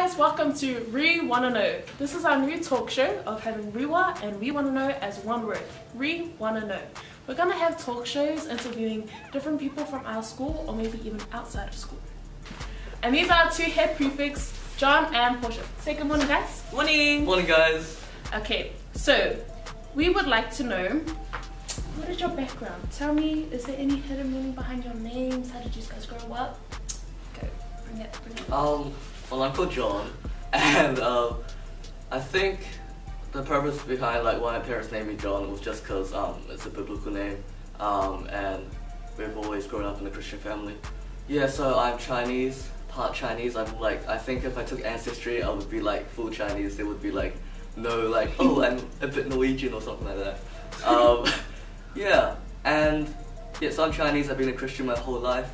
guys, welcome to ReWanna Know. This is our new talk show of having Rewa and We Wanna Know as one word. ReWanna Know. We're gonna have talk shows interviewing different people from our school or maybe even outside of school. And these are two head prefects, John and Porsha. Say good morning, guys. Morning. Morning, guys. Okay, so we would like to know, what is your background? Tell me, is there any hidden meaning behind your names? How did you guys grow up? Go, bring it. Well, I'm called John, and I think the purpose behind why my parents named me John was just because it's a biblical name, and we've always grown up in a Christian family. Yeah, so I'm Chinese, part Chinese. I think if I took ancestry, I would be full Chinese. It would be oh, I'm a bit Norwegian or something like that. Yeah, and yeah, so I'm Chinese. I've been a Christian my whole life.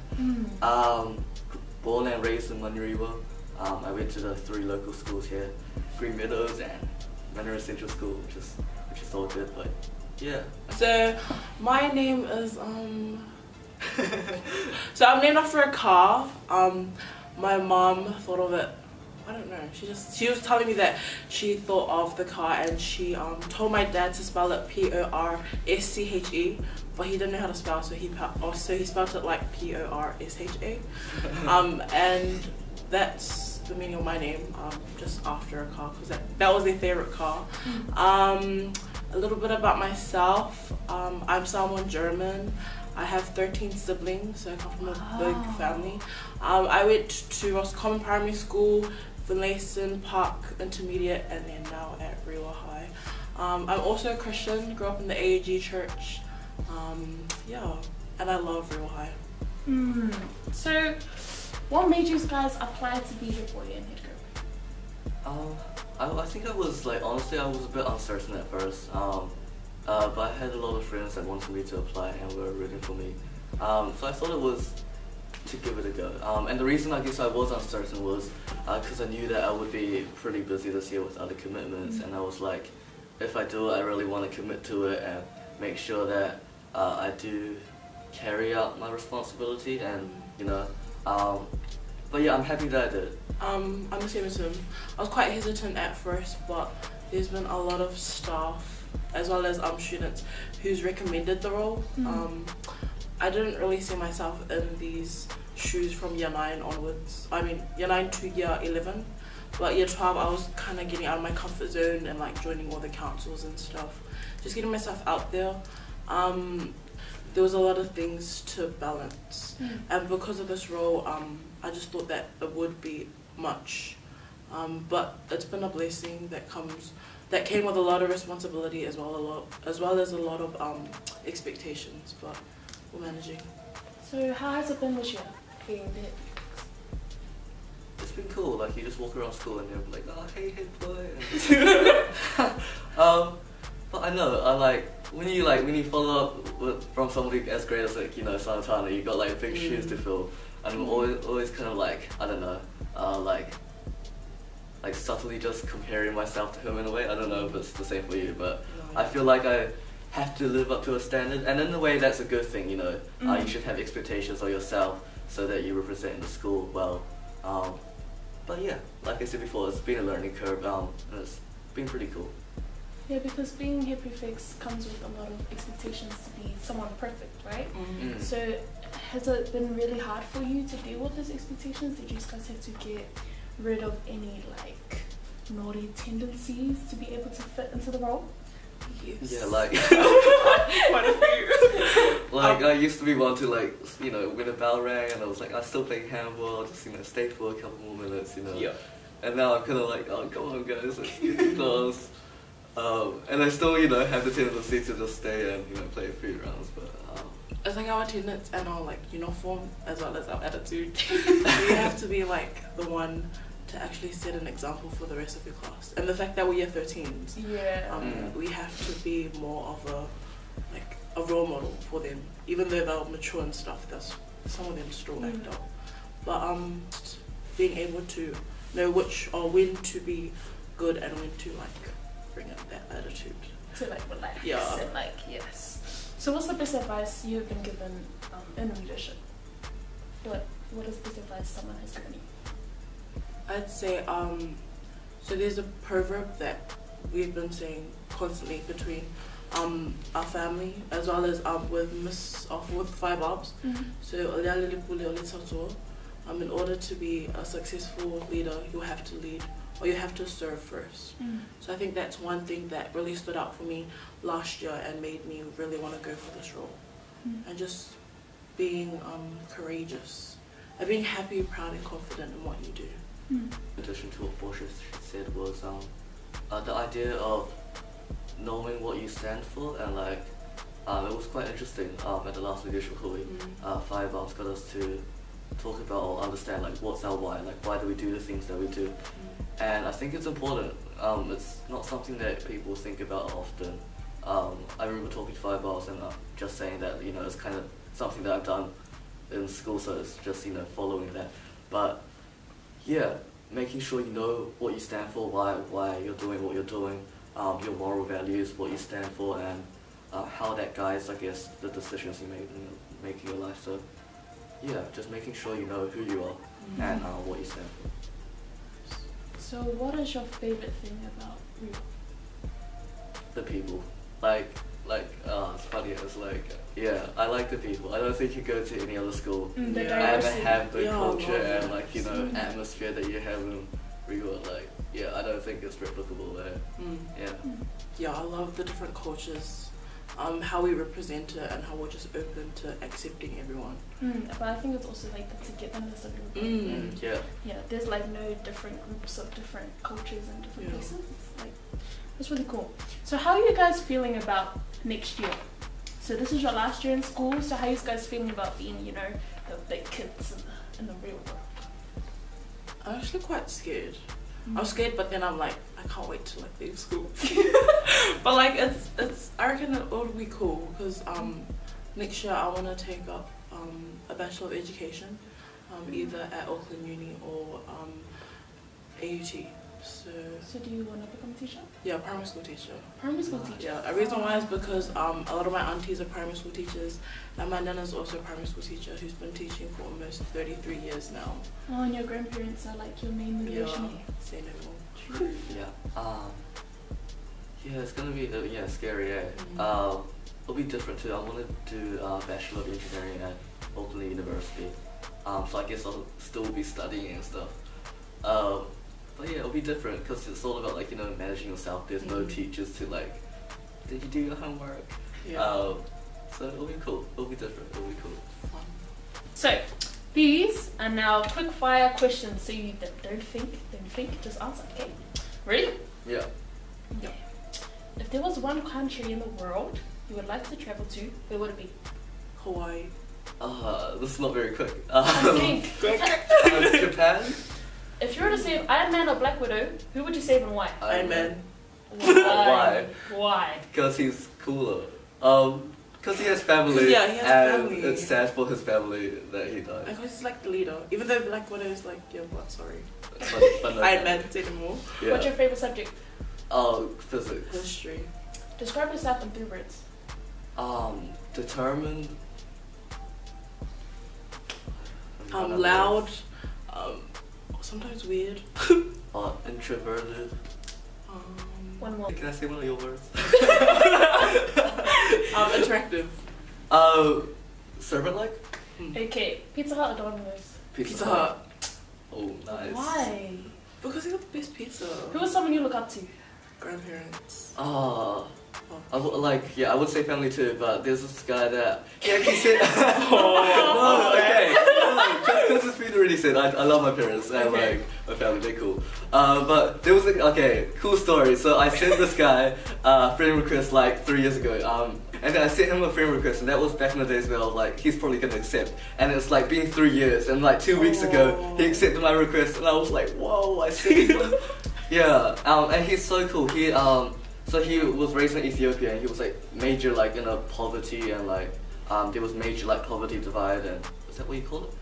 Born and raised in Manurewa. I went to the 3 local schools here, Green Meadows and Manurewa Central School, which is all good, but yeah. So my name is so I'm named after a car. My mom thought of it. I don't know. She was telling me that she thought of the car and she told my dad to spell it P-O-R-S-C-H-E, but he didn't know how to spell, so he spelled it like P-O-R-S-H-A. And that's the meaning of my name, just after a car, because that was their favorite car. A little bit about myself. I'm Samoan German. I have 13 siblings, so I come from a big family. I went to Roscommon Primary School, Finlayson Park Intermediate, and then now at Manurewa High. I'm also a Christian, grew up in the AAG church. Yeah, and I love Manurewa High. So, what made you guys apply to be head boy and head girl? I think I was honestly, I was a bit uncertain at first. But I had a lot of friends that wanted me to apply and were rooting for me. So I thought it was to give it a go. And the reason I guess I was uncertain was because I knew that I would be pretty busy this year with other commitments, and I was like, if I do it, I really want to commit to it and make sure that I do carry out my responsibility, and but yeah, I'm happy that I did. I'm the same as him. I was quite hesitant at first, but there's been a lot of staff as well as students who's recommended the role. I didn't really see myself in these shoes from year 9 onwards. I mean year 9 to year 11, but year 12 I was kind of getting out of my comfort zone and joining all the councils and stuff, just getting myself out there. There was a lot of things to balance, and because of this role I just thought that it would be much, but it's been a blessing that came with a lot of responsibility as well as a lot of expectations, but we're managing. So how has it been this year being the head? It's been cool. You just walk around school and you're like, oh hey head boy. But I know when you follow up from somebody as great as Santana, you got big shoes to fill, and I'm always kind of I don't know, subtly just comparing myself to him in a way. I don't know if it's the same for you, but I feel like I have to live up to a standard, and in a way that's a good thing, you should have expectations of yourself so that you represent the school well. But yeah, like I said before, it's been a learning curve, and it's been pretty cool. Yeah, because being head prefects comes with a lot of expectations to be someone perfect, right? So has it been really hard for you to deal with those expectations? Did you guys have to get rid of any naughty tendencies to be able to fit into the role? Yes. Yeah, quite a few. I used to be one to when a bell rang and I was I still play handball, just stay for a couple more minutes, Yeah. And now I'm kind of oh come on guys, let's get close. And I still have the tendency to just stay and play a few rounds, but I think our attendance and our uniform as well as our attitude, we have to be the one to actually set an example for the rest of your class. And the fact that we're year 13s, we have to be more of a role model for them. Even though they're mature and stuff, some of them still act up. But being able to know when to be good and when to bring up that attitude. To relax and yes. So what's the best advice you've been given in leadership? What is the best advice someone has given you? I'd say so there's a proverb that we've been saying constantly between our family as well as with Five Ops. So in order to be a successful leader, you have to lead, or you have to serve first. So I think that's one thing that really stood out for me last year and made me really want to go for this role. And just being courageous and being happy, proud and confident in what you do. In addition to what Porsha said was the idea of knowing what you stand for, and like it was quite interesting at the last leadership week. Five Ops got us to talk about or understand like what's our why, like why do we do the things that we do. And I think it's important. It's not something that people think about often. I remember talking to Five Ops and just saying that, you know, it's kind of something that I've done in school, so it's just, you know, following that. But yeah, making sure you know what you stand for, why you're doing what you're doing, your moral values, what you stand for, and how that guides, I guess, the decisions you make in your life. So yeah, just making sure you know who you are and what you stand for. So what is your favorite thing about ReWanna? The people. It's funny, it's like, yeah, I like the people. I don't think you go to any other school and have the culture and like, you know, atmosphere that you have in ReWanna. Like, yeah, I don't think it's replicable there. Yeah, I love the different cultures, how we represent it and how we're just open to accepting everyone. But I think it's also like the togetherness of everybody. Yeah, there's like no different groups of different cultures and different places. Like, it's really cool. So how are you guys feeling about next year? So this is your last year in school, so how are you guys feeling about being, you know, the big kids in the real world? I'm actually quite scared. I'm scared, but then I'm like, I can't wait to like leave school. But like, it's I reckon it'll be cool because next year I want to take up a Bachelor of Education, either at Auckland Uni or AUT. So do you want to become a teacher? Yeah, primary school teacher. Primary school teacher? Yeah, a reason why is because a lot of my aunties are primary school teachers, and my nana's also a primary school teacher who's been teaching for almost 33 years now. Oh, and your grandparents are like your main motivation. Say no more. Yeah, it's gonna be scary. It'll be different too. I want to do Bachelor of Engineering at Auckland University. So I guess I'll still be studying and stuff. But yeah, it'll be different because it's all about like, you know, managing yourself. There's no teachers to like, did you do your homework? So it'll be cool. It'll be different. It'll be cool. So these are now quick fire questions. So you don't think, just answer. Okay, ready? Yeah. Yeah. If there was one country in the world you would like to travel to, where would it be? Hawaii. This is not very quick. Japan. If you were to save Iron Man or Black Widow, who would you save and why? Iron Man. Why? Why? Because he's cooler. Because he has family. Yeah, he has family. It's sad for his family that he died. Because he's like the leader. Even though Black Widow is like, yeah, what? Sorry. But no, Iron Man, say no more. Yeah. What's your favorite subject? Physics. History. Describe yourself in 3 words. Determined. Loud. Sometimes weird. Introverted. One more. Can I say one of your words? Attractive. Servant-like? Okay, Pizza Hut or Domino's? Pizza Hut. Oh, nice. Why? Because they got the best pizza. Who is someone you look up to? Grandparents. I would say family too, but there's this guy that he actually said. Okay. Just because it's been already said, I love my parents and like my family, they're cool. But there was cool story. So I sent this guy friend request like 3 years ago. And then I sent him a friend request, and that was back in the days where I was like, he's probably gonna accept. And it's like been 3 years, and like 2 weeks ago, he accepted my request, and I was like, whoa, I sent him. Yeah. And he's so cool. So he was raised in Ethiopia, and he was like major like in a poverty, and like there was major like poverty divide, and is that what you call it?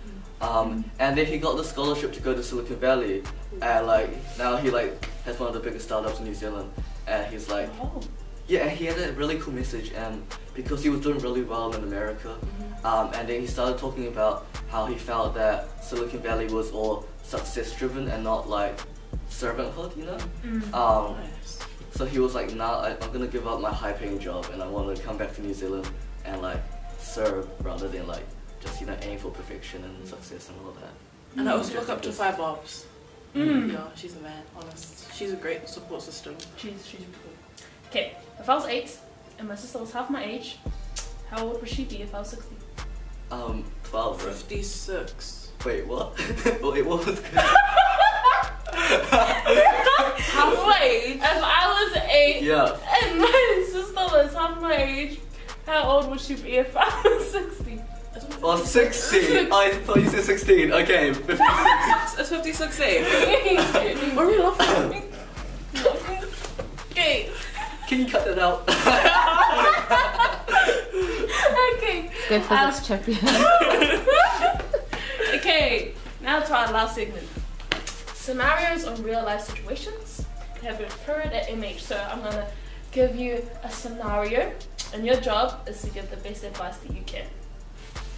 And then he got the scholarship to go to Silicon Valley, and like now he like has one of the biggest startups in New Zealand, and he's like, yeah, he had a really cool message, and because he was doing really well in America, and then he started talking about how he felt that Silicon Valley was, or success driven and not like servanthood, you know. Nice. So he was like, nah, I'm gonna give up my high paying job and I want to come back to New Zealand and like serve rather than like just, you know, aim for perfection and success and all that. And I also look up to Five Bobs. Yeah, she's a man, honest. She's a great support system. She's cool. Okay, if I was 8 and my sister was half my age, how old would she be if I was 60? 12, right? 56. Wait, what? Wait, what was Wait, if I was 8 Yeah. and my sister was half my age, how old would she be if I was 60? Oh, 16. I thought you said 16. Okay, 56. It's 56, eh? What are we laughing at? Okay. Can you cut that out? Okay. Good physics champion. Okay, now to our last segment. Scenarios on real life situations have occurred at MH. So I'm gonna give you a scenario and your job is to give the best advice that you can.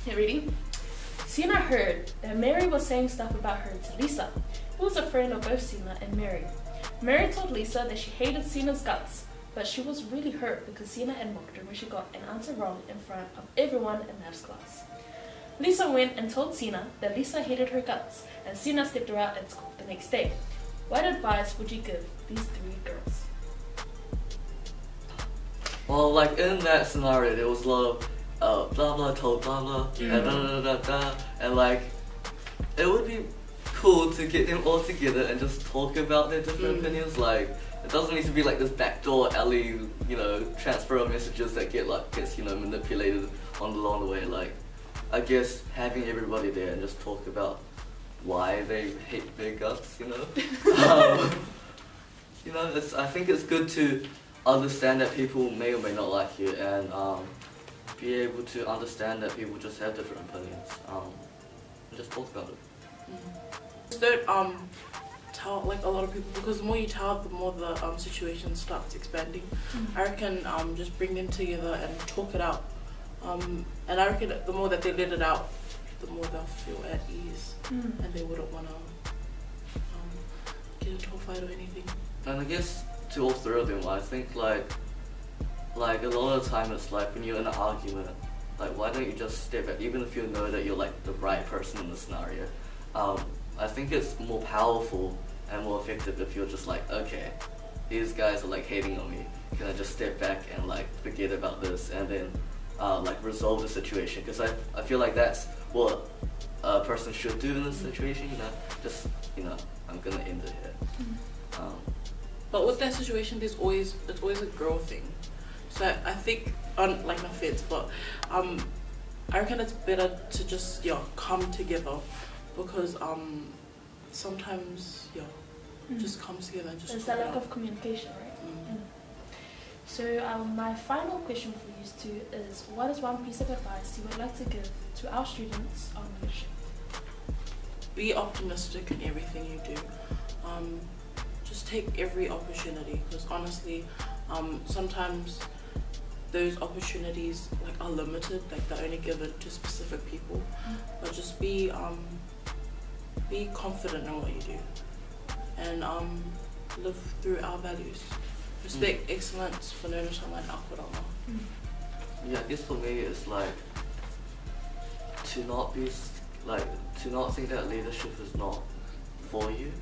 You ready? Sina heard that Mary was saying stuff about her to Lisa, who was a friend of both Sina and Mary. Mary told Lisa that she hated Sina's guts, but she was really hurt because Sina had mocked her when she got an answer wrong in front of everyone in maths class. Lisa went and told Sina that Lisa hated her guts, and Sina stepped her out at school the next day. What advice would you give these 3 girls? Well, like in that scenario, there was a lot of blah blah told blah blah and da da da da, and like it would be cool to get them all together and just talk about their different opinions. Like it doesn't need to be like this backdoor alley, you know, transfer of messages that gets you know manipulated along the way. Like I guess having everybody there and just talk about why they hate their guts, you know. You know, I think it's good to understand that people may or may not like you, and be able to understand that people just have different opinions, and just talk about it. Don't tell like a lot of people, because the more you tell, the more the situation starts expanding. I reckon just bring them together and talk it out, and I reckon the more that they let it out, the more they'll feel at ease, and they wouldn't want to get into a fight or anything. And I guess to all 3 of them, I think like a lot of the time it's like when you're in an argument, like why don't you just step back, even if you know that you're like the right person in the scenario. I think it's more powerful and more effective if you're just like, okay, these guys are like hating on me, can I just step back and like forget about this and then like resolve the situation, because I feel like that's what a person should do in this situation, you know, just, you know, I'm gonna end it here. But with that situation, it's always a girl thing. So I think, like no offense, but I reckon it's better to just come together, because sometimes just come together and just. It's a lack of communication, right? So my final question for you two is: what is one piece of advice you would like to give to our students on leadership? Be optimistic in everything you do. Just take every opportunity, because honestly, sometimes those opportunities like are limited, like they're only given to specific people. But just be confident in what you do, and live through our values. Respect, excellence, whanau tama and akurama. Yeah, I guess for me it's like to not think that leadership is not for you.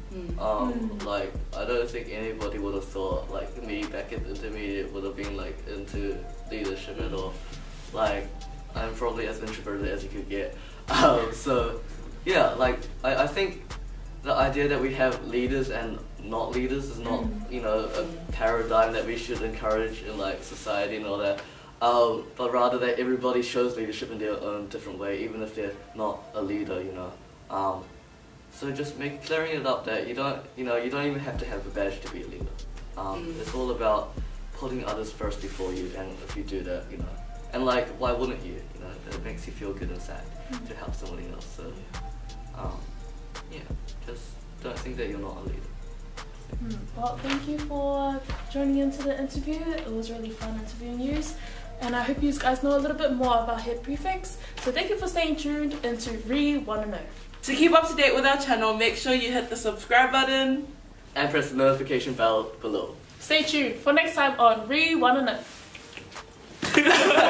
Like I don't think anybody would have thought like me back in intermediate would have been like into leadership at all. Like I'm probably as introverted as you could get. So yeah, like I think the idea that we have leaders and not leaders is not, you know, a paradigm that we should encourage in like society and all that. But rather that everybody shows leadership in their own different way, even if they're not a leader, you know. So just clearing it up that you don't even have to have a badge to be a leader. It's all about putting others first before you, and if you do that, you know, and like why wouldn't you? You know, it makes you feel good inside to help somebody else. So yeah, just don't think that you're not a leader. Well, thank you for joining into the interview. It was really fun interviewing you, and I hope you guys know a little bit more about Head Prefects. So thank you for staying tuned into ReWanna Know. To keep up to date with our channel, make sure you hit the subscribe button. And press the notification bell below. Stay tuned for next time on ReWanna Know.